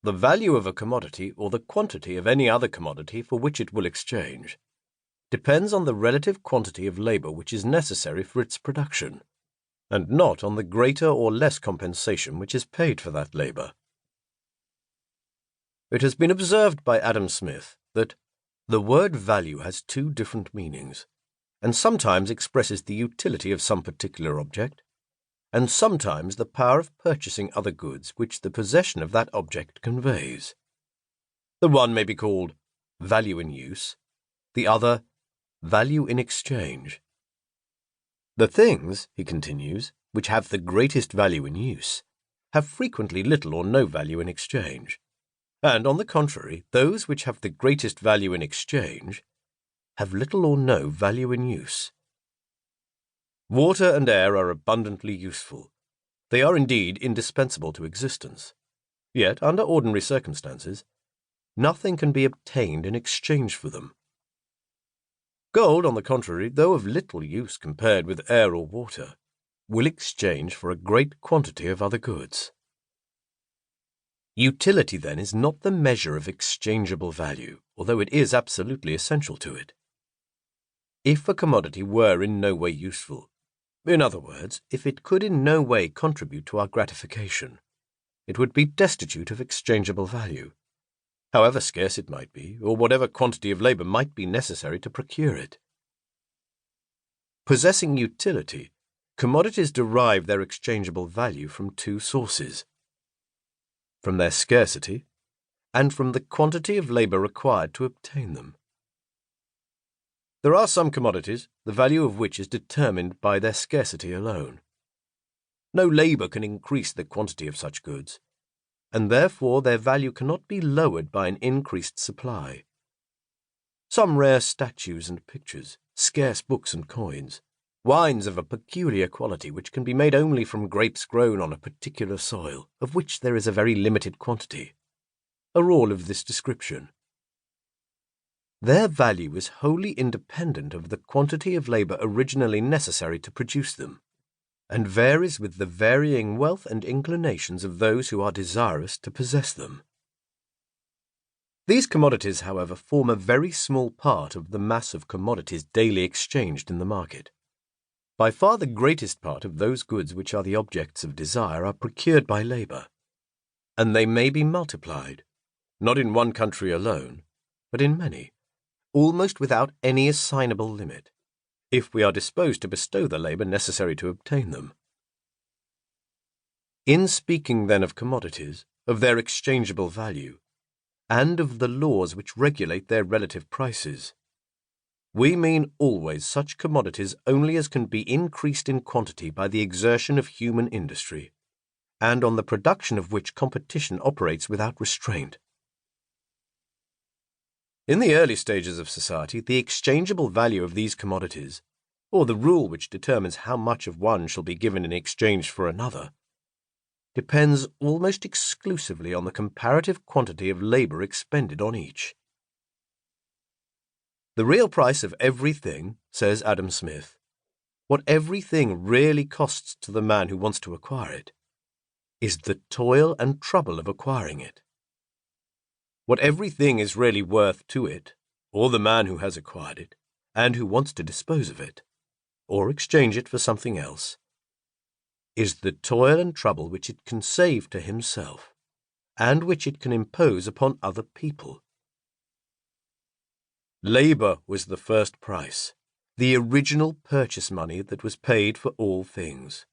the value of a commodity or the quantity of any other commodity for which it will exchange depends on the relative quantity of labor which is necessary for its production, and not on the greater or less compensation which is paid for that labor. It has been observed by Adam Smith that the word value has two different meanings, and sometimes expresses the utility of some particular object, and sometimes the power of purchasing other goods which the possession of that object conveys. The one may be called value in use, the other value in exchange. The things, he continues, which have the greatest value in use, have frequently little or no value in exchange, and on the contrary, those which have the greatest value in exchange have little or no value in use. Water and air are abundantly useful. They are indeed indispensable to existence. Yet, under ordinary circumstances, nothing can be obtained in exchange for them. Gold, on the contrary, though of little use compared with air or water, will exchange for a great quantity of other goods. Utility, then, is not the measure of exchangeable value, although it is absolutely essential to it. If a commodity were in no way useful, in other words, if it could in no way contribute to our gratification, it would be destitute of exchangeable value, however scarce it might be, or whatever quantity of labor might be necessary to procure it. Possessing utility, commodities derive their exchangeable value from two sources: from their scarcity and from the quantity of labor required to obtain them. There are some commodities, the value of which is determined by their scarcity alone. No labor can increase the quantity of such goods, and therefore their value cannot be lowered by an increased supply. Some rare statues and pictures, scarce books and coins, wines of a peculiar quality which can be made only from grapes grown on a particular soil, of which there is a very limited quantity, are all of this description. Their value is wholly independent of the quantity of labor originally necessary to produce them, and varies with the varying wealth and inclinations of those who are desirous to possess them. These commodities, however, form a very small part of the mass of commodities daily exchanged in the market. By far the greatest part of those goods which are the objects of desire are procured by labor, and they may be multiplied, not in one country alone, but in many, almost without any assignable limit, if we are disposed to bestow the labor necessary to obtain them. In speaking then of commodities, of their exchangeable value, and of the laws which regulate their relative prices, we mean always such commodities only as can be increased in quantity by the exertion of human industry, and on the production of which competition operates without restraint. In the early stages of society, the exchangeable value of these commodities, or the rule which determines how much of one shall be given in exchange for another, depends almost exclusively on the comparative quantity of labor expended on each. The real price of everything, says Adam Smith, what everything really costs to the man who wants to acquire it, is the toil and trouble of acquiring it. What everything is really worth to it, or the man who has acquired it, and who wants to dispose of it, or exchange it for something else, is the toil and trouble which it can save to himself, and which it can impose upon other people. Labor was the first price, the original purchase money that was paid for all things.